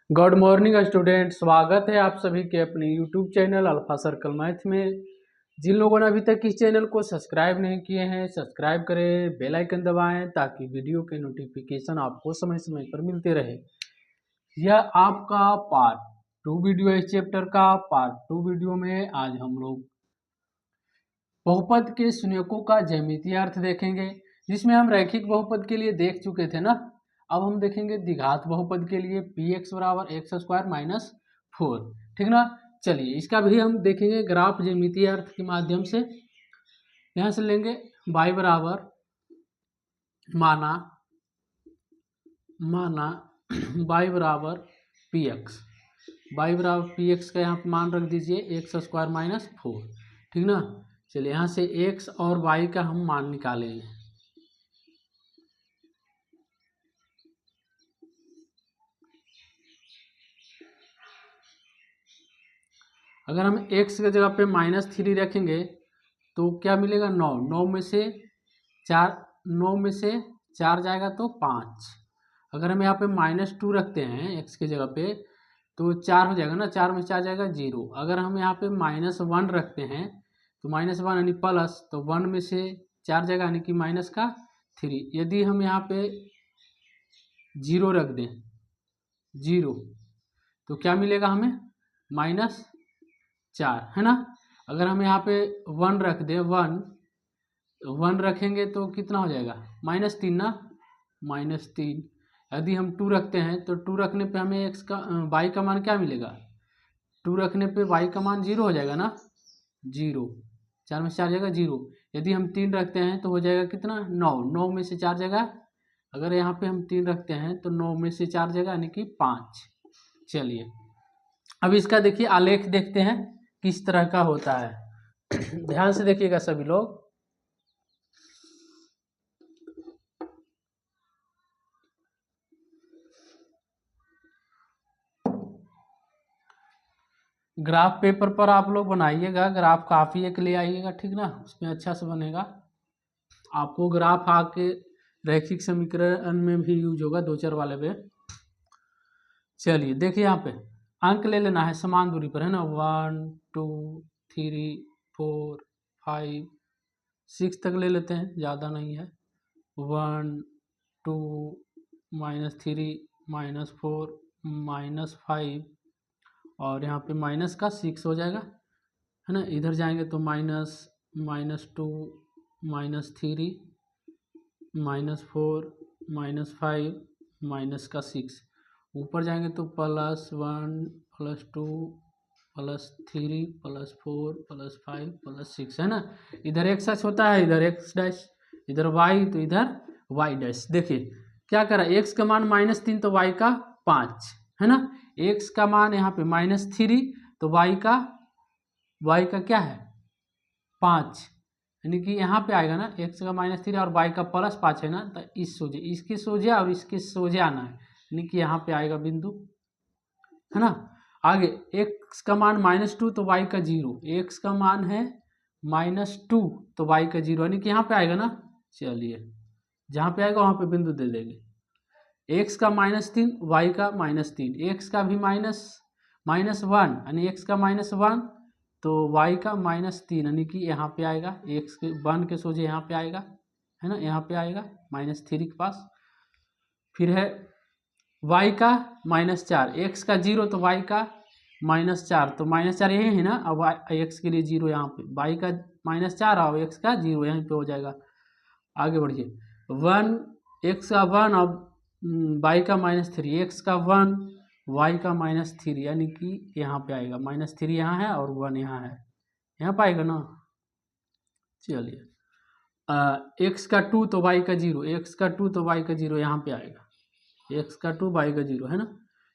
Good morning student, स्वागत है आप सभी के अपने YouTube channel alpha circle math में। जिन लोगों ने अभी तक इस चैनल को सब्सक्राइब नहीं किए हैं, सब्सक्राइब करें, बेल आइकन दबाएं ताकि वीडियो के नोटिफिकेशन आपको समय समय पर मिलते रहे। यह आपका पार्ट 2 वीडियो है। इस चैप्टर का पार्ट 2 वीडियो में आज हम लोग बहुपद के शून्यकों का ज्यामितीय अर्थ देखेंगे, जिसमें हम रैखिक बहुपद के लिए देख चुके थे ना। अब हम देखेंगे द्विघात बहुपद के लिए px बराबर एक्स स्क्वायर माइनस 4, ठीक ना। चलिए इसका भी हम देखेंगे ग्राफ ज्यामितीय अर्थ के माध्यम से। यहाँ से लेंगे y बराबर माना y बराबर px, y बराबर px का यहाँ पे मान रख दीजिए एक्स स्क्वायर माइनस 4, ठीक ना। चलिए यहाँ से x और y का हम मान निकालेंगे। अगर हम x की जगह पे -3 रखेंगे तो क्या मिलेगा, 9। 9 में से 4 जाएगा तो 5। अगर हम यहाँ पे -2 रखते हैं x की जगह पे तो 4 हो जाएगा ना, 4 में से 4 जाएगा 0। अगर हम यहाँ पे -1 रखते हैं तो -1 यानी प्लस, तो 1 में से 4 जाएगा यानी कि -3। यदि हम यहाँ पे 0 रख दें, 0, तो क्या मिलेगा हमें, -4, है ना। अगर हम यहाँ पे 1 रख दें, 1 रखेंगे तो कितना हो जाएगा, -3 ना, -3। यदि हम 2 रखते हैं तो 2 रखने पे हमें y का मान क्या मिलेगा, 2 रखने पे y का मान 0 हो जाएगा ना, 0। 4 में से 4 जाएगा 0। यदि हम 3 रखते हैं तो हो जाएगा कितना, 9। 9 में से 4 जाएगा, अगर यहाँ पे हम 3 रखते हैं तो 9 में से 4 जाएगा यानी कि 5। चलिए अब इसका देखिए आलेख देखते हैं किस तरह का होता है। ध्यान से देखिएगा सभी लोग। ग्राफ पेपर पर आप लोग बनाइएगा, ग्राफ काफी एक ले आइएगा, ठीक ना, उसमें अच्छा से बनेगा। आपको ग्राफ आके रैखिक समीकरण में भी यूज होगा, 2-4 वाले पे। चलिए देखिए यहाँ पे अंक ले लेना है समान दूरी पर, है ना। 1 2 3 4 5 6 तक ले लेते हैं, ज़्यादा नहीं है। 1 2 -3 -4 -5 और यहाँ पे माइनस का 6 हो जाएगा, है ना। इधर जाएंगे तो -2 -3 -4 -5 माइनस का 6। ऊपर जाएंगे तो +1 +2 +3 +4 +5 +6, है ना। इधर x होता है, इधर x', इधर y तो इधर y'। देखिए क्या करा, x का मान -3 तो y का 5, है ना। x का मान यहाँ पे -3 तो y का क्या है, 5, यानी कि यहाँ पे आएगा ना, x का -3 और y का +5 है ना, तो इसके सोझे और इसके सोझे आना है, यानी कि यहाँ पे आएगा बिंदु, है ना। आगे x का मान -2 तो y का 0, x का मान है -2 तो y का 0, यानी कि यहाँ पे आएगा ना। चलिए जहाँ पे आएगा वहाँ पे बिंदु दे देंगे। x का -3 y का -3, x का भी -1 यानी x का -1 तो y का -3, यानी कि यहाँ पे आएगा, x के 1 के सोझे यहाँ पे आएगा, है ना, यहाँ पे आएगा -3 के पास। फिर है y का -4, x का 0 तो y का -4, तो -4 यही है ना। अब x के लिए 0 यहाँ पे, y का -4 और x का 0 यहीं पे हो जाएगा। आगे बढ़िए, 1 x का 1 और y का -3, x का 1 y का -3, यानी कि यहाँ पे आएगा, -3 यहाँ है और 1 यहाँ है, यहाँ पे आएगा ना। चलिए x का 2 तो y का 0, x का 2 तो y का 0 यहाँ पे आएगा, x का 2 y का 0, है ना।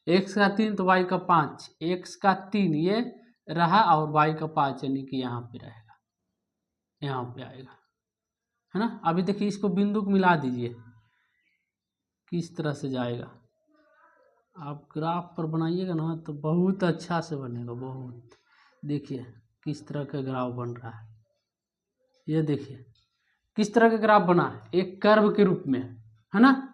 x का 3 तो y का 5, x का 3 ये रहा और y का 5, यानी कि यहाँ पे रहेगा, यहाँ पे आएगा, है ना। अभी देखिए इसको बिंदु को मिला दीजिए, किस तरह से जाएगा। आप ग्राफ पर बनाइएगा ना तो बहुत अच्छा से बनेगा, बहुत। देखिए किस तरह का ग्राफ बन रहा है, ये देखिए किस तरह का ग्राफ बना है, एक कर्व के रूप में, है ना।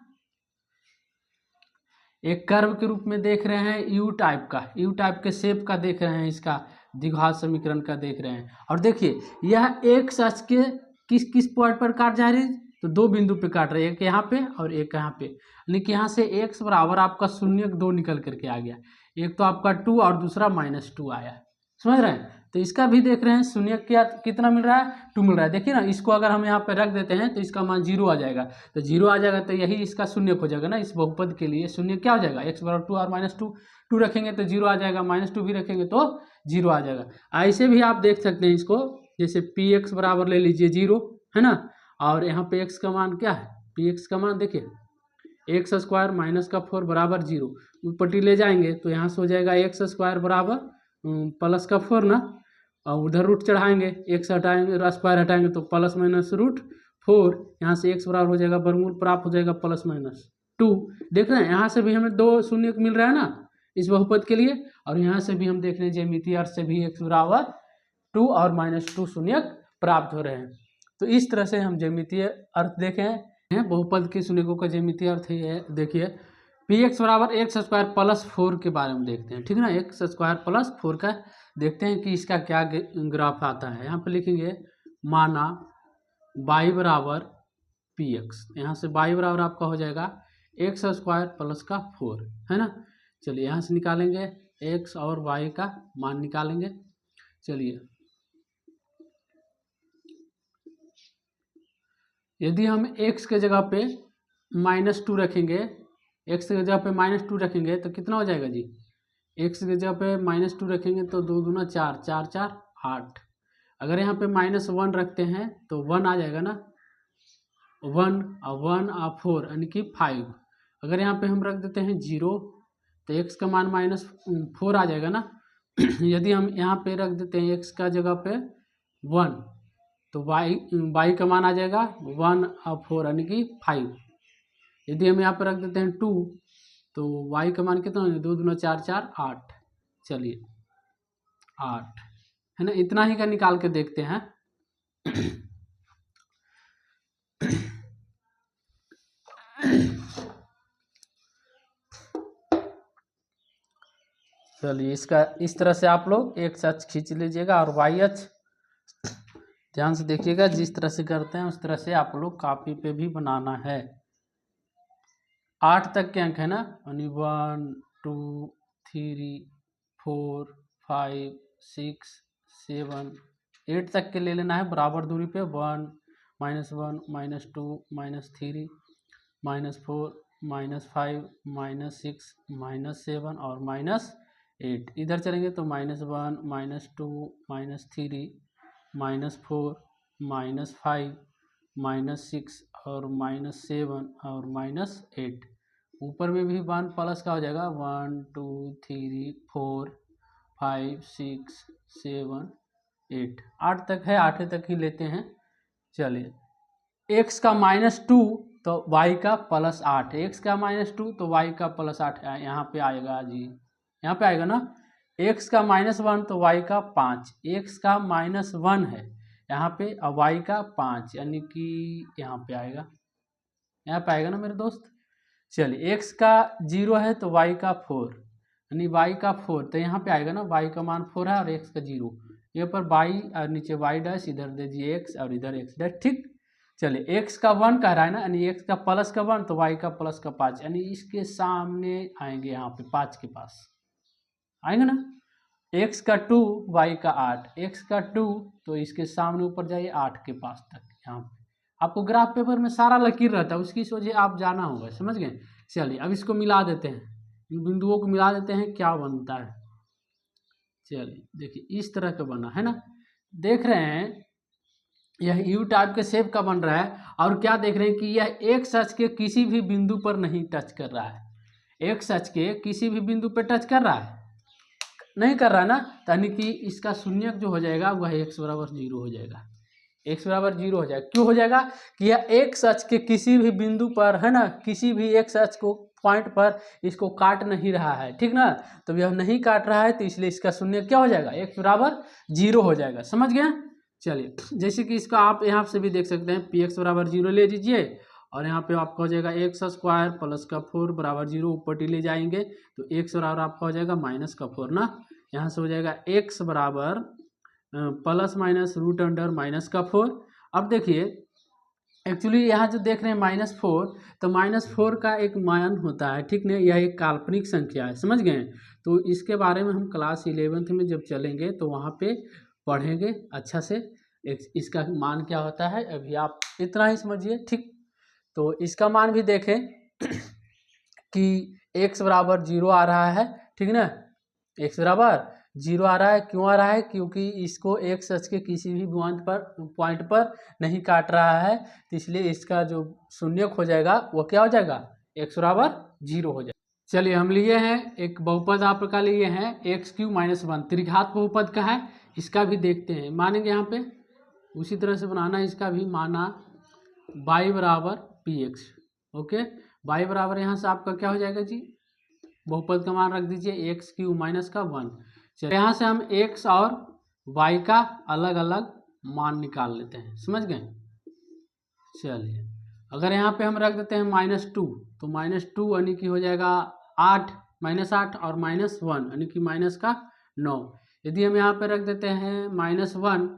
एक कर्व के रूप में देख रहे हैं, यू टाइप का, यू टाइप के शेप का देख रहे हैं, इसका द्विघात समीकरण का देख रहे हैं। और देखिए यह एक सच के किस किस पॉइंट पर काट जा रही है, तो दो बिंदु पे काट रहे हैं, एक यहाँ पे और एक यहाँ पे। लेकिन यहाँ से x बराबर आपका 0 निकल करके आ गया, एक तो आपका 2 और दूसरा -2 आया, समझ रहे हैं। तो इसका भी देख रहे हैं, शून्य क्या कितना मिल रहा है, 2 मिल रहा है। देखिए ना, इसको अगर हम यहाँ पे रख देते हैं तो इसका मान 0 आ जाएगा, तो 0 आ जाएगा तो यही इसका शून्य हो जाएगा ना। इस बहुपद के लिए शून्य क्या हो जाएगा, x बराबर 2 और -2, 2 रखेंगे तो 0 आ जाएगा, -2 भी रखेंगे तो 0 आ जाएगा। ऐसे भी आप देख सकते हैं इसको, जैसे px बराबर ले लीजिए 0, है ना, और यहाँ पे x का मान क्या है, px का मान देखिए x² -4 बराबर 0, ऊपर ले जाएंगे तो यहाँ से हो जाएगा x² बराबर +4 ना, और उधर रूट चढ़ाएंगे, x हटाएंगे, स्क्वायर हटाएंगे तो +√4, यहाँ से x बराबर हो जाएगा वर्गमूल प्राप्त हो जाएगा +-2। देख रहे हैं, यहाँ से भी हमें 2 शून्य मिल रहा है ना इस बहुपद के लिए, और यहाँ से भी हम देख रहे हैं ज्यामितीय अर्थ से भी x बराबर 2 और -2 शून्य प्राप्त हो रहे हैं। तो इस तरह से हम ज्यामितीय अर्थ देखे हैं, बहुपद के शून्यकों का ज्यामितीय अर्थ है। देखिए px बराबर x² +4 के बारे में देखते हैं, ठीक है ना, x² +4 का देखते हैं कि इसका क्या ग्राफ आता है। यहाँ पे लिखेंगे माना y बराबर px, यहाँ से y बराबर आपका हो जाएगा x² + 4, है ना। चलिए यहाँ से निकालेंगे x और y का मान निकालेंगे। चलिए यदि हम x के जगह पे -2 रखेंगे, x की जगह पे -2 रखेंगे तो कितना हो जाएगा जी, x की जगह पे -2 रखेंगे तो 2 दूना 4, 4 4 8। अगर यहाँ पे -1 रखते हैं तो 1 आ जाएगा ना, 1 और 4 यानी कि 5। अगर यहाँ पे हम रख देते हैं 0 तो x का मान -4 आ जाएगा ना। यदि हम यहाँ पे रख देते हैं x का जगह पे 1 तो y का मान आ जाएगा 1 और 4 यानी कि 5। यदि हम यहाँ पर रख देते हैं 2 तो y का मान कितना है, 2 दूना 4 4 8। चलिए 8 है ना, इतना ही का निकाल के देखते हैं। चलिए इसका इस तरह से आप लोग x अक्ष खींच लीजिएगा और y अक्ष ध्यान से देखिएगा, जिस तरह से करते हैं उस तरह से आप लोग कॉपी पे भी बनाना है। 8 तक के अंक है ना, 1 2 3 4 5 6 7 8 तक के ले लेना है बराबर दूरी पे। 1 -1 -2 -3 -4 -5 -6 -7 और -8। इधर चलेंगे तो -1 -2 -3 -4 -5 -6 और -7 और -8। ऊपर में भी 1 प्लस का हो जाएगा, 1 2 3 4 5 6 7 8। 8 तक है, 8 तक ही लेते हैं। चलिए x का -2 तो y का +8, x का -2 तो y का +8 यहाँ पे आएगा जी, यहाँ पे आएगा ना। x का -1 तो y का 5, x का -1 है यहाँ पे और y का 5 यानी कि यहाँ पे आएगा, यहाँ पे आएगा ना मेरे दोस्त। चलिए x का 0 है तो y का 4 यानी y का 4 तो यहाँ पे आएगा ना, y का मान 4 है और x का 0, ये पर y और नीचे y डैश, इधर दीजिए x और इधर x डैश, ठीक। चलिए x का 1 कह रहा है ना, यानी x का प्लस का 1 तो y का प्लस का 5, यानी इसके सामने आएंगे, यहाँ पे 5 के पास आएंगे ना। x का 2 y का 8, x का 2 तो इसके सामने ऊपर जाइए 8 के पास तक। यहाँ पे आपको ग्राफ पेपर में सारा लकीर रहता है, उसकी सोचिए आप जाना होगा, समझ गए। चलिए अब इसको मिला देते हैं, इन बिंदुओं को मिला देते हैं, क्या बनता है। चलिए देखिए इस तरह का बना है ना, देख रहे हैं यह यू टाइप के शेप का बन रहा है। और क्या देख रहे हैं कि यह x अक्ष के किसी भी बिंदु पर नहीं टच कर रहा है, x अक्ष के किसी भी बिंदु पर टच कर रहा है, नहीं कर रहा है ना, यानी कि इसका शून्यक जो हो जाएगा वह x बराबर 0 हो जाएगा, x बराबर 0 हो जाएगा। क्यों हो जाएगा कि यह x अक्ष के किसी भी बिंदु पर है ना, किसी भी x अक्ष को पॉइंट पर इसको काट नहीं रहा है, ठीक ना। तो यह नहीं काट रहा है तो इसलिए इसका शून्य क्या हो जाएगा, x बराबर 0 हो जाएगा, समझ गए। चलिए जैसे कि इसका आप यहाँ से भी देख सकते हैं, px बराबर 0 ले लीजिए और यहाँ पे आपका हो जाएगा एक्स स्क्वायर प्लस का 4 बराबर 0, ऊपर टी ले जाएंगे तो एक्स बराबर आपका हो जाएगा माइनस का 4 ना। यहाँ से हो जाएगा एक्स बराबर plus minus root under minus का 4। अब देखिए एक्चुअली यहाँ जो देख रहे हैं -4, तो -4 का एक मान होता है, ठीक नहीं, यह एक काल्पनिक संख्या है, समझ गए। तो इसके बारे में हम क्लास 11th में जब चलेंगे तो वहाँ पे पढ़ेंगे अच्छा से इसका मान क्या होता है। अभी आप इतना ही समझिए, ठीक। तो इसका मान भी देखें कि x बराबर 0 आ रहा है, ठीक ना, x बराबर 0 आ रहा है। क्यों आ रहा है? क्योंकि इसको x अक्ष के किसी भी पॉइंट पर नहीं काट रहा है, तो इसलिए इसका जो शून्यक हो जाएगा वो क्या हो जाएगा, x बराबर 0 हो जाएगा। चलिए हम लिए हैं एक बहुपद आपका लिए हैं x³ - 1, त्रिघात बहुपद का है, इसका भी देखते हैं। मानेंगे यहाँ पे उसी तरह से बनाना, इसका भी माना y बराबर px। ओके, y बराबर यहाँ से आपका क्या हो जाएगा जी, बहुपद का मान रख दीजिए x³ - 1। चलिए यहाँ से हम x और y का अलग अलग मान निकाल लेते हैं, समझ गए। चलिए अगर यहाँ पे हम रख देते हैं -2, तो -2 यानी कि हो जाएगा 8 -8 और -1 यानी कि माइनस का 9। यदि हम यहाँ पे रख देते हैं -1,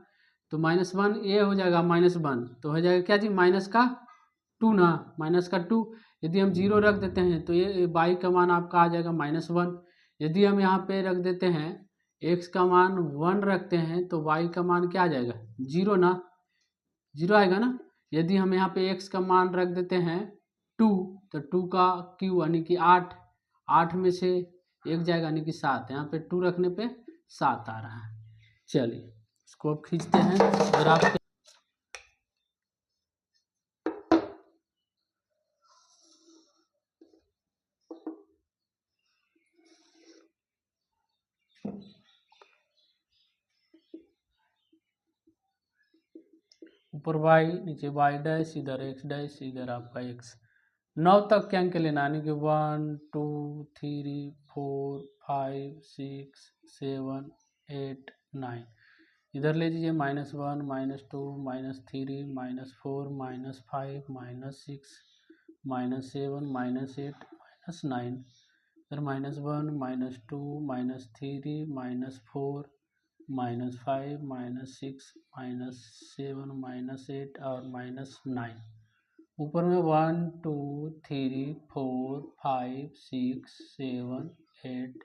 तो -1 ये हो जाएगा -1, तो हो जाएगा क्या जी, माइनस का 2 ना, माइनस का 2। यदि हम 0 रख देते हैं तो ये y का मान आपका आ जाएगा -1। यदि हम यहाँ पे रख देते हैं x का मान 1 रखते हैं तो y का मान क्या आ जाएगा, 0 ना, 0 आएगा ना। यदि हम यहाँ पे x का मान रख देते हैं 2, तो 2 का क्यू यानी कि 8, 8 में से 1 जाएगा यानी कि 7, यहाँ पे 2 रखने पे 7 आ रहा है। चलिए इसको अब खींचते हैं ग्राफ। ऊपर y, नीचे y डैश, इधर x डैश, इधर आपका x। 9 तक के अंक लेना, यानी कि 1 2 3 4 5 6 7 8 9। इधर ले लीजिए -1 -2 -3 -4 -5 -6 -7 -8 -9। इधर -1 -2 -3 -4 -5 -6 -7 -8 और -9। ऊपर में 1 2 3 4 5 6 7 8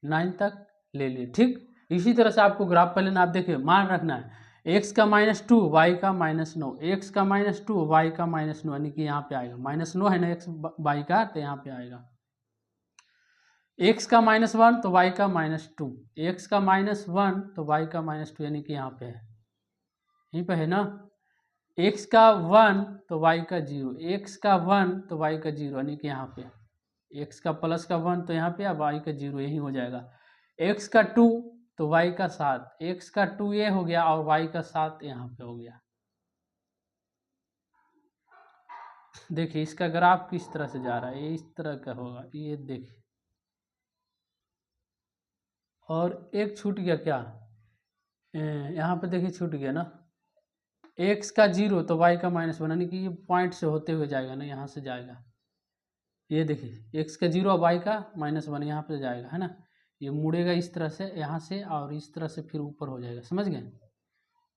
9 तक ले लिए, ठीक। इसी तरह से आपको ग्राफ पहले ना आप देखिए मान रखना है, x का -2 y का -9, x का -2 y का -9, यानी कि यहाँ पे आएगा -9 है ना x y का, तो यहाँ पे आएगा x का -1 तो y का -2, x का -1 तो y का -2, यानी कि यहाँ पे है, यहीं पे है ना। x का 1 तो y का 0, x का 1 तो y का 0, यानी कि यहाँ पे x का प्लस का 1 तो यहाँ पे, अब y का 0 यही हो जाएगा। x का 2 तो y का 7, x का 2 ये हो गया और y का 7 यहाँ पे हो गया। देखिए इसका ग्राफ किस तरह से जा रहा है, ये इस तरह का होगा, ये देखिए। और एक छूट गया क्या, यहाँ पे देखिए छूट गया ना, x का 0 तो y का -1, यानी कि ये पॉइंट से होते हुए जाएगा ना, यहाँ से जाएगा। ये देखिए x का 0 और y का -1 यहाँ पे जाएगा, है ना। ये मुड़ेगा इस तरह से यहाँ से, और इस तरह से फिर ऊपर हो जाएगा, समझ गए।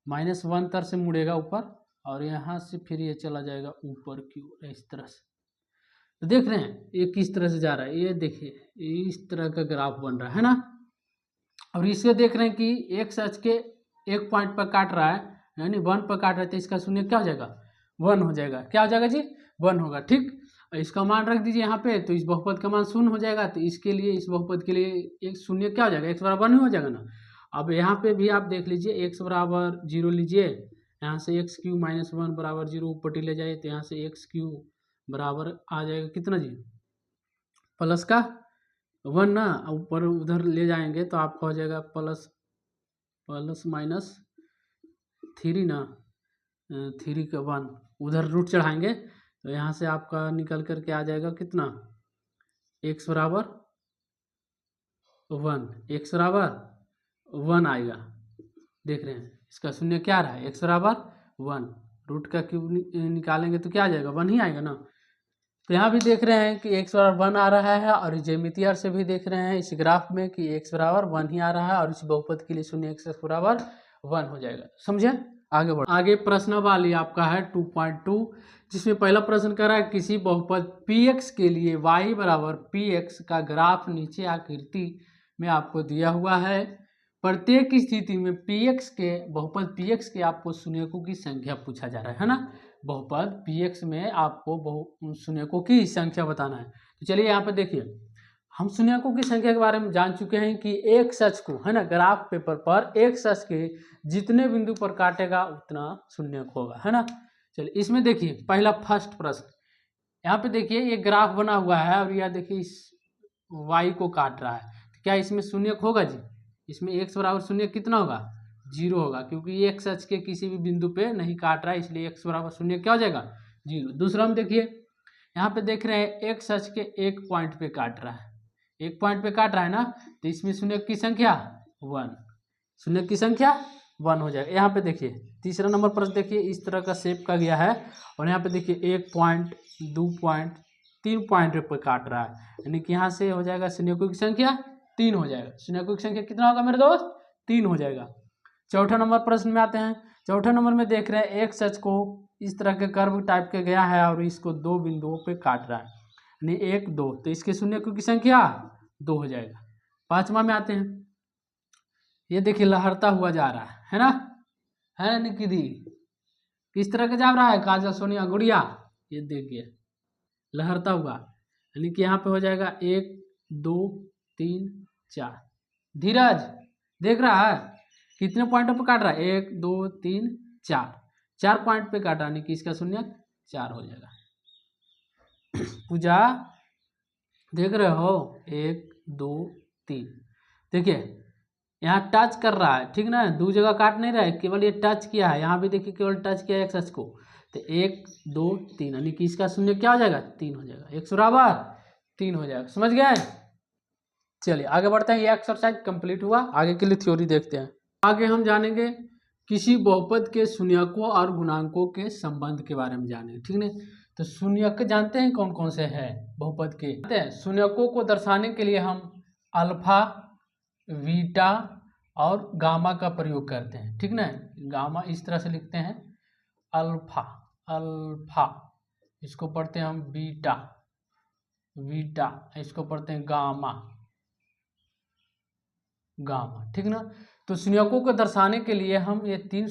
-1 तरह से मुड़ेगा ऊपर, और यहाँ से फिर ये चला जाएगा ऊपर की ओर इस तरह से। तो देख रहे हैं ये किस तरह से जा रहा है, ये देखिए इस तरह का ग्राफ बन रहा है ना। और इससे देख रहे हैं कि x अक्ष के एक पॉइंट पर काट रहा है, यानी 1 पर काट रहा है, तो इसका शून्य क्या हो जाएगा, 1 हो जाएगा। क्या हो जाएगा जी, 1 होगा, ठीक। इसका मान रख दीजिए यहाँ पे, तो इस बहुपद का मान 0 हो जाएगा। तो इसके लिए, इस बहुपद के लिए एक शून्य क्या हो जाएगा, x बराबर 1 हो जाएगा ना। अब यहाँ पे भी आप देख लीजिए, x बराबर 0 लीजिए, यहाँ से x³ - 1 बराबर 0 ऊपर ले जाइए, तो यहाँ से x³ बराबर आ जाएगा कितना जी, प्लस का 1 ना, ऊपर उधर ले जाएंगे तो आपका हो जाएगा प्लस -3 ना, 3 का 1, उधर रूट चढ़ाएंगे तो यहाँ से आपका निकल करके आ जाएगा कितना, x बराबर 1, x बराबर 1 आएगा। देख रहे हैं इसका शून्य क्या रहा है, x बराबर 1। रूट का क्यूब निकालेंगे तो क्या आ जाएगा, 1 ही आएगा ना। तो यहाँ भी देख रहे हैं कि x बराबर 1 आ रहा है, और ज्यामितीय से भी देख रहे हैं इस ग्राफ में कि x बराबर 1 ही आ रहा है, और इस बहुपद के लिए शून्य x बराबर 1 हो जाएगा। समझे, आगे बढ़। आगे प्रश्न वाली आपका है 2.2, जिसमें पहला प्रश्न कर रहा है किसी बहुपद px के लिए y बराबर px का ग्राफ नीचे आकृति में आपको दिया हुआ है। प्रत्येक स्थिति में px के बहुपद px के आपको शून्यकों की संख्या पूछा जा रहा है ना। बहुपद px में आपको शून्यकों की संख्या बताना है। तो चलिए यहाँ पे देखिए, हम शून्यकों की संख्या के बारे में जान चुके हैं कि एक सच को है ना, ग्राफ पेपर पर एक सच के जितने बिंदु पर काटेगा उतना शून्यक होगा, है ना। चलिए इसमें देखिए पहला फर्स्ट प्रश्न, यहाँ पे देखिए ये ग्राफ बना हुआ है और यह देखिए इस y को काट रहा है, तो क्या इसमें शून्यक होगा जी। इसमें x बराबर शून्य कितना होगा, 0 होगा, क्योंकि ये एक सच के किसी भी बिंदु पे नहीं काट रहा है, इसलिए x बराबर शून्य क्या हो जाएगा, 0। दूसरा हम देखिए, यहाँ पे देख रहे हैं एक सच के एक पॉइंट पे काट रहा है, एक पॉइंट पे काट रहा है ना, तो इसमें शून्य की संख्या 1, शून्य की संख्या 1 हो जाएगा। यहाँ पे देखिए तीसरा नंबर पर देखिए इस तरह का शेप का गया है, और यहाँ पे देखिए 1 पॉइंट 2 पॉइंट 3 पॉइंट पे काट रहा है, यानी कि यहाँ से हो जाएगा शून्यकों की संख्या 3 हो जाएगा। शून्यकों की संख्या कितना होगा मेरे दोस्त, 3 हो जाएगा। चौथा नंबर प्रश्न में आते हैं। चौथा नंबर में देख रहे हैं एक सच को इस तरह के कर्व टाइप के गया है और इसको 2 बिंदुओं पे काट रहा है, यानी 1 2, तो इसके शून्यकों की संख्या 2 हो जाएगा। पांचवा में आते हैं, ये देखिए लहरता हुआ जा रहा है ना, है निकिदी किस तरह का जा रहा है, काजल सोनिया गुड़िया, ये देखिए लहरता हुआ, यानी कि यहाँ पे हो जाएगा 1 2 3 4। धीरज देख रहा है कितने पॉइंटों पे काट रहा है, 1 2 3 4, 4 पॉइंट पे काटा, यानी कि इसका शून्य 4 हो जाएगा। पूजा देख रहे हो, 1 2 3, देखिए यहाँ टच कर रहा है, ठीक ना, 2 जगह काट नहीं रहा है, केवल ये टच किया है, यहाँ भी देखिए केवल टच किया है एक सच को, तो 1 2 3, यानी कि इसका शून्य क्या हो जाएगा, 3 हो जाएगा, x बराबर 3 हो जाएगा। समझ गए। चलिए आगे बढ़ते हैं, ये एक्सरसाइज कंप्लीट हुआ, आगे के लिए थ्योरी देखते हैं। आगे हम जानेंगे किसी बहुपद के शून्यकों और गुणांकों के संबंध के बारे में जानेंगे, ठीक है। तो शून्यक जानते हैं कौन कौन से हैं बहुपद के, जानते हैं। शून्यकों को दर्शाने के लिए हम अल्फा बीटा और गामा का प्रयोग करते हैं, ठीक ना। गामा इस तरह से लिखते हैं, अल्फा अल्फा, इसको पढ़ते हैं हम बीटा बीटा, इसको पढ़ते हैं गामा गामा, ठीक ना। तो शून्यकों को दर्शाने के लिए हम ये 3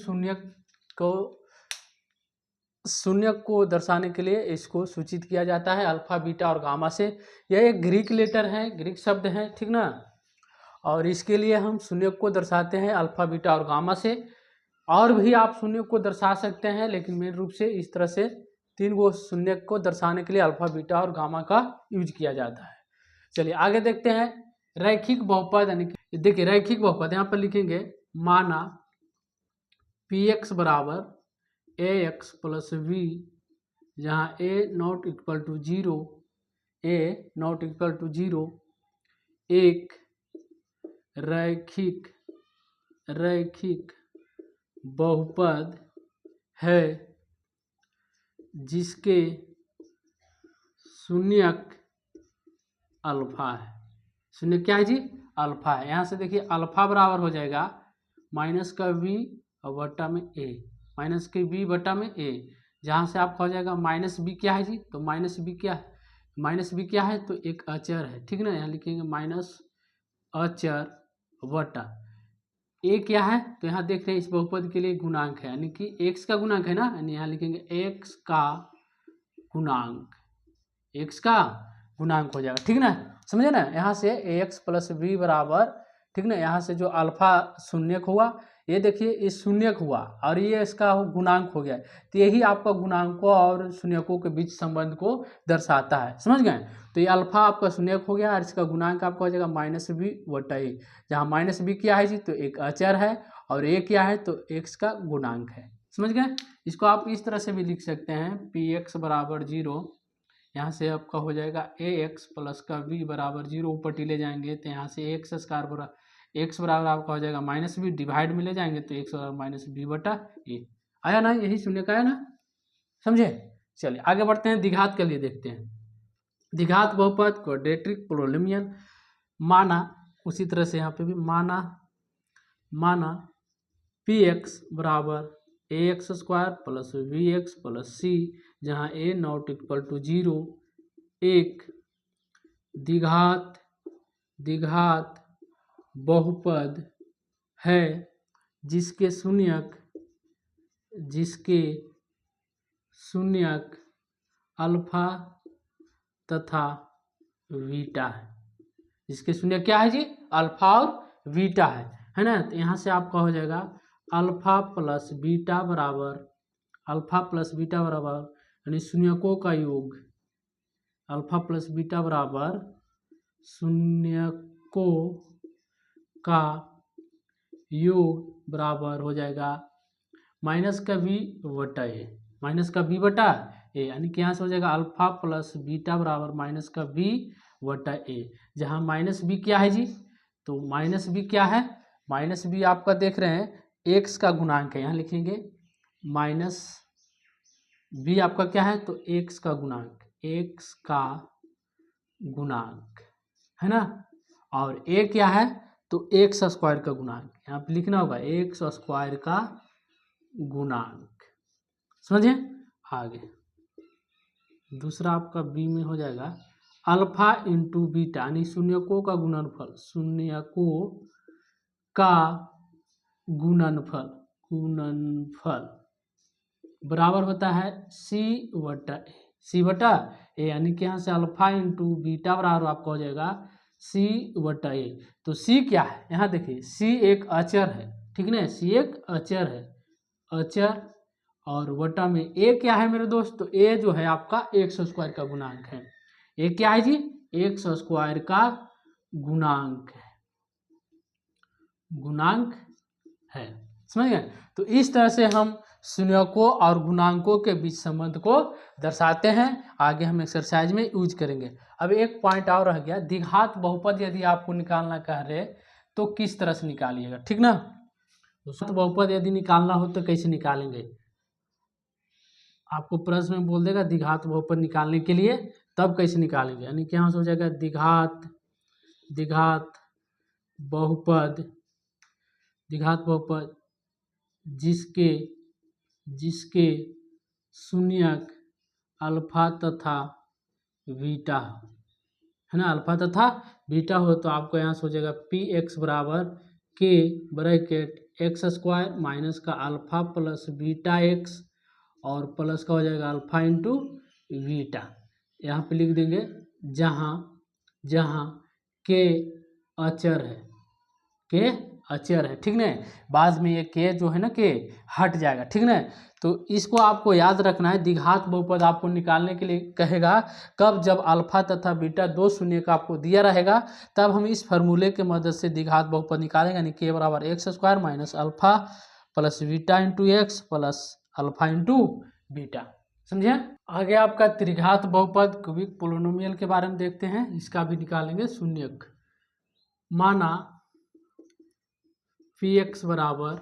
शून्यक को दर्शाने के लिए इसको सूचित किया जाता है अल्फा बीटा और गामा से। यह एक ग्रीक लेटर है, ग्रीक शब्द है, ठीक ना। और इसके लिए हम शून्यक को दर्शाते हैं अल्फा बीटा और गामा से। और भी आप शून्यक को दर्शा सकते हैं, लेकिन मेन रूप से इस तरह से 3 गो शून्यक को दर्शाने के लिए अल्फा बीटा और गामा का यूज किया जाता है। चलिए आगे देखते हैं रैखिक बहुपद, यानी कि देखिए रैखिक बहुपद यहाँ पर लिखेंगे, माना px बराबर ax प्लस v, जहाँ a not equal to 0, a not equal to 0 एक रैखिक बहुपद है जिसके शून्यक अल्फा है। शून्य क्या है जी, अल्फा है। यहाँ से देखिए अल्फा बराबर हो जाएगा माइनस का v और बट्टा में a, माइनस के b बट्टा में a, जहाँ से आपका हो जाएगा माइनस b क्या है जी, तो माइनस b क्या है, माइनस b क्या है, तो एक अचर है, ठीक ना। यहाँ लिखेंगे माइनस अचर बट्टा a क्या है, तो यहाँ देख रहे हैं इस बहुपद के लिए गुणांक है, यानी कि x का गुणांक है ना, यानी यहाँ लिखेंगे x का गुणांक, x का गुणांक हो जाएगा, ठीक ना। समझे ना, यहाँ से ax प्लस b बराबर, ठीक ना, यहाँ से जो अल्फा शून्यक हुआ, ये देखिए इस शून्यक हुआ और ये इसका गुणांक हो गया, तो यही आपका गुणांकों और शून्यकों के बीच संबंध को दर्शाता है। समझ गए। तो ये अल्फा आपका शून्यक हो गया और इसका गुणांक आपका हो जाएगा माइनस बी बटा ए, जहाँ माइनस बी क्या है जी, तो एक अचर है, और ए क्या है, तो एक्स का गुणांक है। समझ गए। इसको आप इस तरह से भी लिख सकते हैं, पी एक्स बराबर 0, यहाँ से आपका हो जाएगा ए एक्स प्लस का बी बराबर 0, ऊपर टी ले जाएंगे तो यहाँ से एक्स स्क्वायर बराबर एक्स बराबर आपका हो जाएगा माइनस बी, डिवाइड में ले जाएंगे तो एक्स बराबर माइनस बी बटा ए। आया ना, यही शून्य का आया ना, समझे। चलिए आगे बढ़ते हैं, द्विघात के लिए देखते हैं। द्विघात बहुपद क्वाड्रेटिक पोलिनोमियल माना, उसी तरह से यहाँ पे भी माना पी एक्स बराबर a x square plus b x plus c, जहाँ ए नॉट इक्वल टू 0 एक द्विघात बहुपद है जिसके शून्यक अल्फा तथा बीटा है। जिसके शून्यक क्या है जी, अल्फा और बीटा है ना। तो यहाँ से आपका हो जाएगा अल्फा प्लस बीटा बराबर यानी शून्यकों का योग, अल्फा प्लस बीटा बराबर शून्यकों का योग बराबर हो जाएगा माइनस का बी बटा ए, यानी कि यहाँ से हो जाएगा अल्फा प्लस बीटा बराबर माइनस का बी बटा ए, जहाँ माइनस बी क्या है जी, तो माइनस बी क्या है, माइनस बी आपका देख रहे हैं एक्स का गुणांक है, यहाँ लिखेंगे माइनस बी आपका क्या है, तो एक्स का गुणांक है ना, और ए क्या है, तो एक्स स्क्वायर का गुणांक, यहाँ पे लिखना होगा एक्स स्क्वायर का गुणांक, समझे। आगे दूसरा आपका बी में हो जाएगा अल्फा इंटू बीटा, यानी शून्यकों का गुणनफल बराबर होता है सी बटा ए, यानी कि यहाँ से अल्फा इंटू बीटा बराबर आपका हो जाएगा सी बटा ए। तो सी क्या है, यहाँ देखिए सी एक अचर है, ठीक ना, सी एक अचर है, और वटा में ए क्या है मेरे दोस्त, तो ए जो है आपका एक्स स्क्वायर का गुणांक है। ए क्या है जी, एक्स स्क्वायर का गुणांक है, समझ गए। तो इस तरह से हम शून्यकों और गुणांकों के बीच संबंध को दर्शाते हैं। आगे हम एक्सरसाइज में यूज करेंगे। अब एक पॉइंट और रह गया, द्विघात बहुपद यदि आपको निकालना कह रहे तो किस तरह से निकालिएगा, ठीक ना। तो बहुपद यदि निकालना हो तो कैसे निकालेंगे, आपको प्रश्न में बोल देगा द्विघात बहुपद निकालने के लिए, तब कैसे निकालेंगे, यानी कि यहाँ से हो जाएगा द्विघात बहुपद जिसके शून्यक अल्फा तथा बीटा है ना, अल्फा तथा बीटा हो, तो आपको यहाँ से हो जाएगा पी एक्स बराबर के ब्रैकेट एक्स स्क्वायर माइनस का अल्फा प्लस बीटा एक्स और प्लस का हो जाएगा अल्फा इंटू बीटा, यहाँ पे लिख देंगे जहाँ के अचर है, ठीक ना। बाद में ये के जो है ना के हट जाएगा, ठीक ना। तो इसको आपको याद रखना है, द्विघात बहुपद आपको निकालने के लिए कहेगा कब, जब अल्फा तथा बीटा दो शून्य का आपको दिया रहेगा, तब हम इस फार्मूले के मदद से द्विघात बहुपद निकालेंगे, यानी के बराबर x square minus alpha plus beta into x plus alpha into beta, समझे। आगे आपका त्रिघात बहुपद क्यूबिक पोलिनोमियल के बारे में देखते हैं, इसका भी निकालेंगे शून्यक। माना पी एक्स बराबर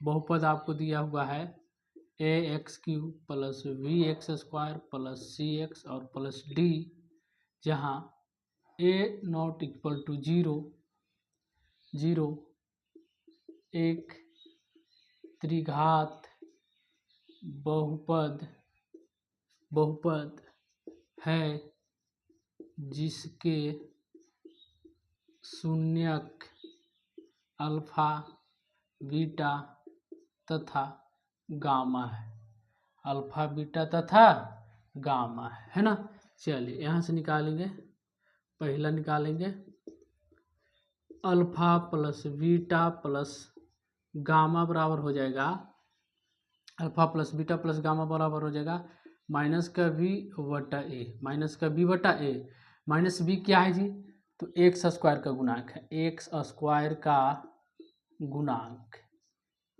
बहुपद आपको दिया हुआ है a x cube plus b x square plus c x और प्लस डी, जहाँ ए नॉट इक्वल टू 0 एक त्रिघात बहुपद है जिसके शून्यक अल्फा बीटा तथा गामा है, अल्फा बीटा तथा गामा है ना। चलिए यहाँ से निकालेंगे, पहला निकालेंगे alpha plus beta plus gamma बराबर हो जाएगा, alpha plus beta plus gamma बराबर हो जाएगा माइनस का बी बटा ए, माइनस बी क्या है जी, तो एक्स स्क्वायर का गुणांक है, एक्स स्क्वायर का गुणांक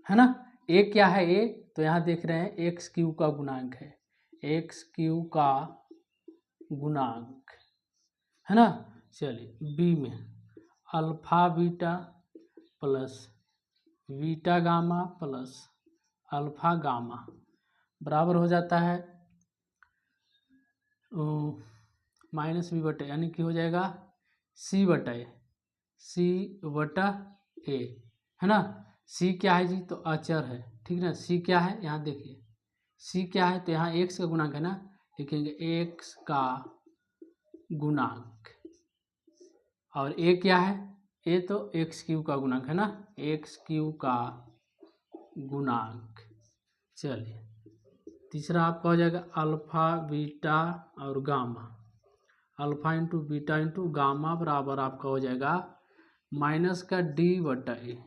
है ना। ए क्या है, ए तो यहाँ देख रहे हैं एक्स क्यू का गुणांक है, एक्स क्यू का गुणांक है ना। चलिए बी में alpha beta plus beta gamma plus alpha gamma बराबर हो जाता है माइनस बी बटा, यानी कि हो जाएगा सी बटा ए, सी बटा ए, है ना। सी क्या है जी, तो अचर है, ठीक ना। सी क्या है, यहाँ देखिए सी क्या है, तो यहाँ एक्स का गुणांक है ना, लिखेंगे एक्स का गुणांक। और ए क्या है, ए तो एक्स क्यू का गुणांक है ना, एक्स क्यू का गुणांक। चलिए तीसरा आपका हो जाएगा अल्फा बीटा और gamma. Alpha into beta into gamma बराबर आपका हो जाएगा माइनस का डी बटा ए।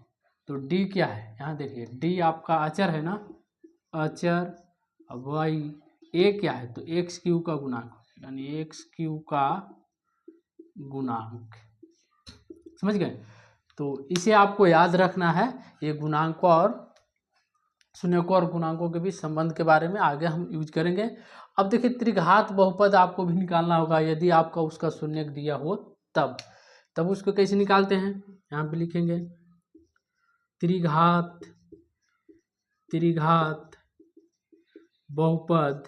तो डी क्या है, यहाँ देखिए डी आपका अचर है ना, अचर। अब वाई ए क्या है, तो एक्स क्यू का गुणांक, यानी एक्स क्यू का गुणांक। समझ गए। तो इसे आपको याद रखना है, ये गुणांकों और शून्यकों और गुणांकों के बीच संबंध के बारे में आगे हम यूज करेंगे। अब देखिए त्रिघात बहुपद आपको भी निकालना होगा, यदि आपका उसका शून्यक दिया हो तब उसको कैसे निकालते हैं, यहाँ पे लिखेंगे त्रिघात बहुपद,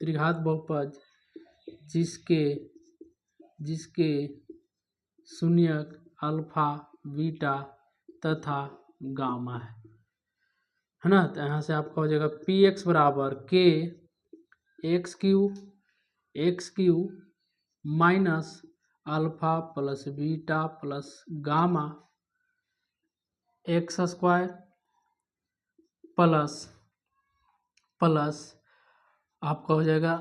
त्रिघात बहुपद जिसके शून्यक अल्फा बीटा तथा गामा है ना। तो यहाँ से आपका हो जाएगा पी एक्स बराबर के x Q minus alpha plus beta plus gamma x square plus आपका हो जाएगा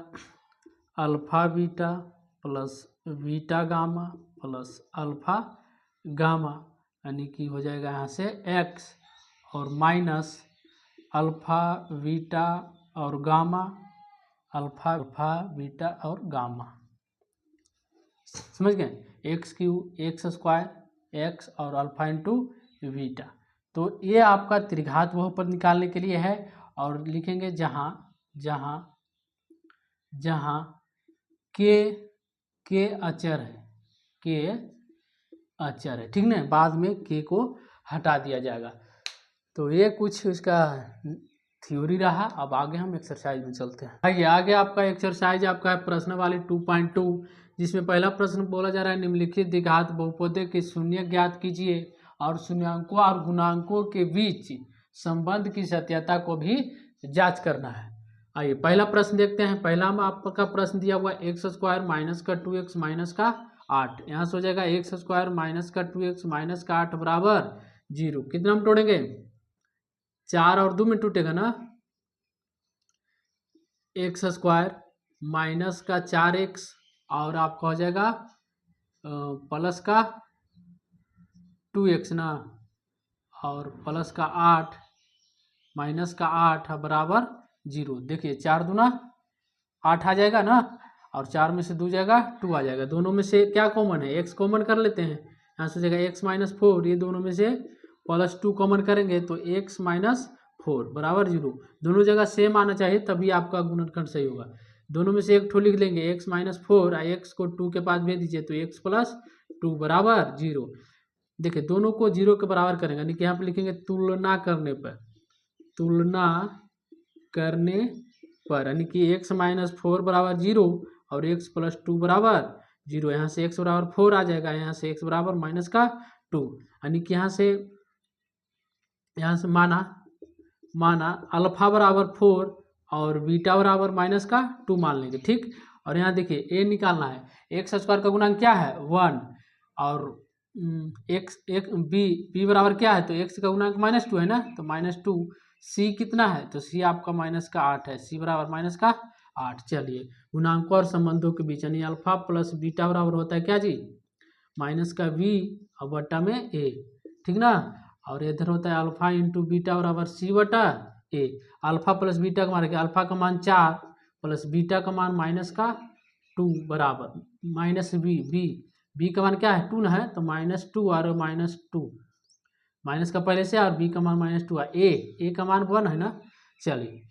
alpha beta plus beta gamma plus alpha gamma, यानी कि हो जाएगा यहाँ से एक्स और माइनस अल्फा बीटा और गामा, अल्फा बीटा और गामा। समझ गए। X Q x square x और अल्फा इंटू बीटा। तो ये आपका त्रिघात बहुपद निकालने के लिए है। और लिखेंगे जहाँ के अचर है, के अचर है, ठीक ना। बाद में के को हटा दिया जाएगा। तो ये कुछ इसका थ्योरी रहा। अब आगे हम एक्सरसाइज में चलते हैं। आगे आपका एक्सरसाइज आपका है प्रश्न वाले 2.2, जिसमें पहला प्रश्न बोला जा रहा है निम्नलिखित द्विघात बहुपदों के शून्य ज्ञात कीजिए और शून्याङ्कों और गुणांकों के बीच संबंध की सत्यता को भी जांच करना है। आइए पहला प्रश्न देखते हैं। पहला में आपका प्रश्न दिया हुआ एक्स स्क्वायर माइनस का 2x माइनस का 8। यहाँ से हो जाएगा एक्स स्क्वायर माइनस का 2x माइनस का 8 बराबर 0। कितना हम तोड़ेंगे, 4 और 2 में टूटेगा ना। एक्स स्क्वायर माइनस का 4x और आपका हो जाएगा प्लस का 2x ना, और प्लस का 8 माइनस का 8 बराबर 0। देखिए 4 दूना 8 आ जाएगा ना, और 4 में से 2 जाएगा 2 आ जाएगा। दोनों में से क्या कॉमन है, x कॉमन कर लेते हैं। यहाँ से जाएगा x माइनस 4, ये दोनों में से प्लस 2 कॉमन करेंगे तो x माइनस 4 बराबर 0। दोनों जगह सेम आना चाहिए तभी आपका गुणनखंड सही होगा। दोनों में से एक ठो लिख लेंगे x माइनस 4, x को 2 के पास भेज दीजिए तो x प्लस 2 बराबर 0। देखिए दोनों को 0 के बराबर करेंगे, यानी कि यहाँ पे लिखेंगे तुलना करने पर, यानी कि x माइनस 4 बराबर 0 और x प्लस 2 बराबर 0। यहाँ से x बराबर 4 आ जाएगा, यहाँ से x बराबर माइनस का 2, यानी कि यहाँ से माना अल्फा बराबर 4 और बीटा बराबर माइनस का 2 मान लेंगे, ठीक। और यहाँ देखिए a निकालना है, एक्स स्क्वायर का गुणांक क्या है 1, और b बराबर क्या है, तो x का गुणांक -2 है ना, तो -2। c कितना है, तो c आपका माइनस का 8 है, c बराबर माइनस का 8। चलिए गुणांकों और संबंधों के बीच, यानी अल्फा प्लस बीटा बराबर होता है क्या जी, माइनस का v और बटा में a, ठीक ना। और इधर होता है अल्फा इंटू बीटा बराबर c बटा a। अल्फा प्लस बीटा का मान रखिए, अल्फा का मान 4 प्लस बीटा का मान माइनस का 2 बराबर माइनस b का मान क्या है 2 ना है, तो -2 और -2 माइनस का पहले से, और b का मान -2 है। a का मान 1 है ना। चलिए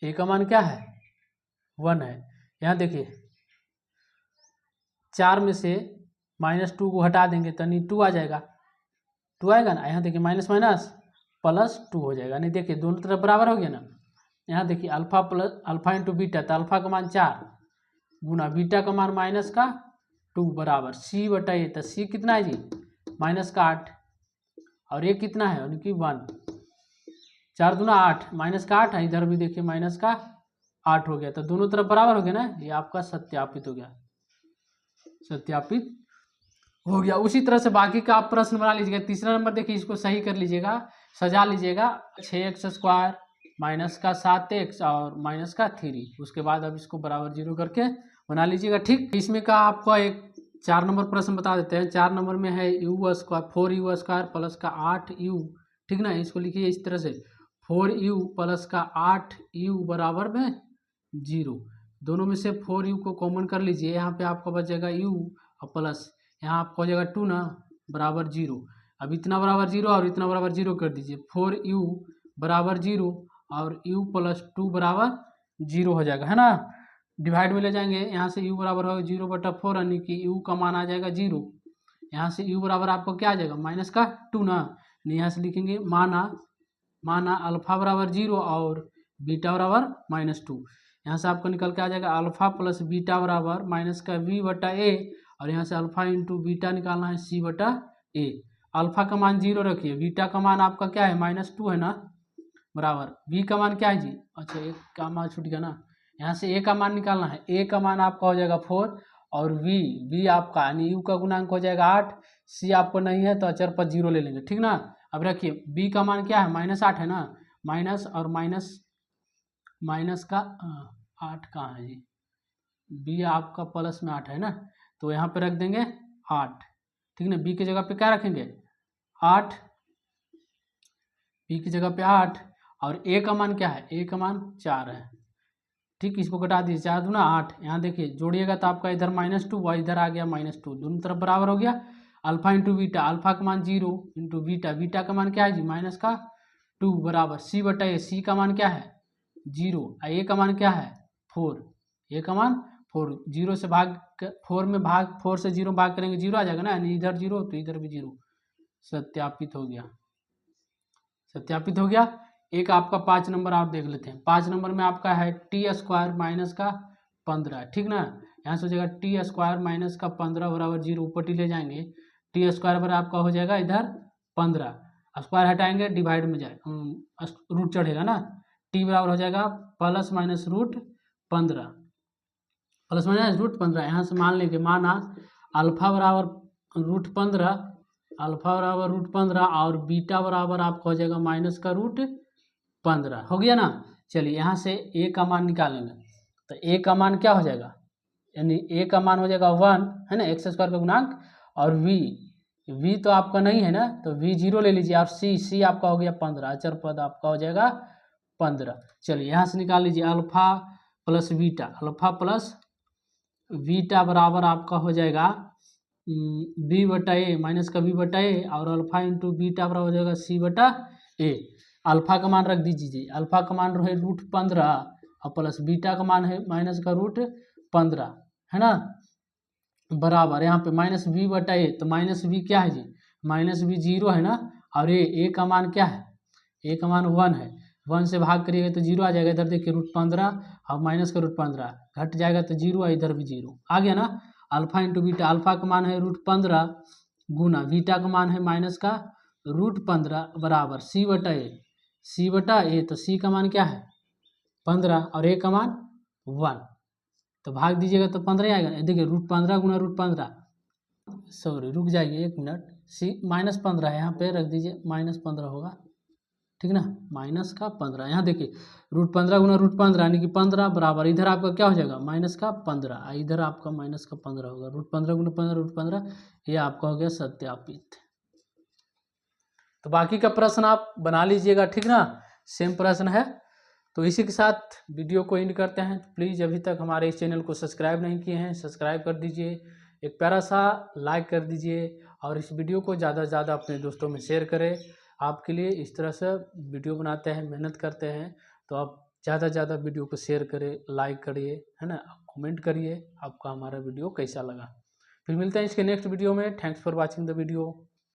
a का मान क्या है 1 है। यहाँ देखिए 4 में से -2 को हटा देंगे तो नहीं 2 आ जाएगा, 2 आएगा ना। यहाँ देखिए माइनस माइनस +2 हो जाएगा। नहीं देखिए दोनों तरफ बराबर हो गया ना। यहाँ देखिए alpha plus alpha into beta, तो अल्फा का मान 4 गुना बीटा का मान -2 बराबर c/a। तो c कितना है जी -8 और ये कितना है यानी कि 1, 4 दूना 8 -8 है, इधर भी देखिए -8 हो गया। तो दोनों तरफ बराबर हो गया ना, ये आपका सत्यापित हो गया, सत्यापित हो गया। उसी तरह से बाकी का आप प्रश्न बना लीजिएगा। तीसरा नंबर देखिए, इसको सही कर लीजिएगा, सजा लीजिएगा। 6x² -7x और -3, उसके बाद अब इसको बराबर 0 करके बना लीजिएगा। ठीक, इसमें का आपको एक 4 नंबर प्रश्न बता देते हैं। 4 नंबर में है u² 4u² प्लस का 8u, ठीक ना। इसको लिखिए इस तरह से 4u प्लस का 8u बराबर में 0। दोनों में से 4u को कॉमन कर लीजिए, यहाँ पे आपका बच जाएगा u और प्लस यहाँ आपका हो जाएगा 2 ना बराबर 0। अब इतना बराबर 0 और इतना बराबर 0 कर दीजिए, 4u बराबर 0 और u प्लस 2 बराबर 0 हो जाएगा, है ना। डिवाइड में ले जाएंगे, यहाँ से u बराबर होगा 0/4 यानी कि u का मान आ जाएगा 0। यहाँ से u बराबर आपको क्या आ जाएगा -2 ना। यहाँ से लिखेंगे माना अल्फा बराबर 0 और बीटा बराबर -2। यहाँ से आपको निकल के आ जाएगा अल्फा प्लस बीटा बराबर -v/a और यहाँ से अल्फा इंटू बीटा निकालना है c/a। अल्फा का मान 0 रखिए, बीटा का मान आपका क्या है -2 है ना, बराबर v का मान क्या है जी, अच्छा एक का मान छूट गया ना। यहाँ से a का मान निकालना है, a का मान आपका हो जाएगा 4 और v आपका यानी u का गुणांक हो जाएगा 8, c आपको नहीं है तो अचर पर 0 ले लेंगे, ठीक ना। अब रखिए b का मान क्या है -8 है ना, माइनस और माइनस का 8 कहाँ है जी, b आपका प्लस में 8 है ना, तो यहाँ पे रख देंगे 8, ठीक ना। b की जगह पे क्या रखेंगे 8, b की जगह पे 8 और a का मान क्या है, a का मान 4 है, ठीक। इसको घटा दीजिए, 4 दूना 8, यहाँ देखिए जोड़िएगा तो आपका इधर -2 और इधर आ गया -2, दोनों तरफ बराबर हो गया। अल्फा इंटू बीटा, अल्फा का मान 0 इंटू बीटा का मान क्या है जी -2 बराबर c/a। c का मान क्या है 0 और a का मान क्या है 4, a का मान 4। 0 से भाग 4 से 0 भाग करेंगे 0 आ जाएगा ना, यानी इधर 0 तो इधर भी 0, सत्यापित हो गया, सत्यापित हो गया। एक आपका 5 नंबर और देख लेते हैं। 5 नंबर में आपका है t² -15, ठीक ना। यहाँ से हो जाएगा t² -15 बराबर 0, ऊपर t ले जाएंगे, t² बराबर आपका हो जाएगा इधर 15, स्क्वायर हटाएंगे डिवाइड में जाएगा, रूट चढ़ेगा ना, t बराबर हो जाएगा +-√15, +-√15। यहाँ से मान लेंगे, माना अल्फा बराबर √15, अल्फा बराबर √15 और बीटा बराबर आपका हो जाएगा -√15, हो गया ना। चलिए यहाँ से a का मान निकालेंगे, तो a का मान क्या हो जाएगा, यानी a का मान हो जाएगा 1 है ना, x² का गुणांक, और v तो आपका नहीं है ना, तो v 0 ले लीजिए, और c आपका हो गया 15, अचर पद आपका हो जाएगा 15। चलिए यहाँ से निकाल लीजिए alpha plus beta, alpha plus beta बराबर आपका हो जाएगा b/a माइनस का b/a और अल्फा इंटू बीटा बराबर हो जाएगा c/a। अल्फा का मान रख दीजिए, अल्फा का मान है √15 और प्लस बीटा का मान है माइनस का √15, है ना, बराबर यहाँ पे -v/a, तो -v क्या है जी, -v 0 है ना, और a का मान क्या है, a का मान 1 है, 1 से भाग करिएगा तो 0 आ जाएगा। इधर देखिए √15 और माइनस का √15 घट जाएगा तो 0 है, इधर भी 0 आ गया ना। अल्फा इंटू बीटा, अल्फा का मान है √15 गुना बीटा का मान है -√15 बराबर c/a, तो c का मान क्या है 15 और a का मान 1, तो भाग दीजिएगा तो 15 आएगा। देखिए √15 गुना √15, सॉरी रुक जाइए 1 मिनट, -15 है, यहाँ पे रख दीजिए -15 होगा, ठीक ना, -15। यहाँ देखिए √15 गुना √15 यानी कि 15 बराबर, इधर आपका क्या हो जाएगा -15, इधर आपका -15 होगा, √15 गुना 15 ये आपका हो गया सत्यापित। तो बाकी का प्रश्न आप बना लीजिएगा, ठीक ना, सेम प्रश्न है। तो इसी के साथ वीडियो को एंड करते हैं। तो प्लीज़ अभी तक हमारे इस चैनल को सब्सक्राइब नहीं किए हैं, सब्सक्राइब कर दीजिए, एक प्यारा सा लाइक कर दीजिए और इस वीडियो को ज़्यादा से ज़्यादा अपने दोस्तों में शेयर करें। आपके लिए इस तरह से वीडियो बनाते हैं, मेहनत करते हैं, तो आप ज़्यादा से ज़्यादा वीडियो को शेयर करें, लाइक करिए, है ना, कमेंट करिए आपका हमारा वीडियो कैसा लगा। फिर मिलते हैं इसके नेक्स्ट वीडियो में। Thanks for watching the video.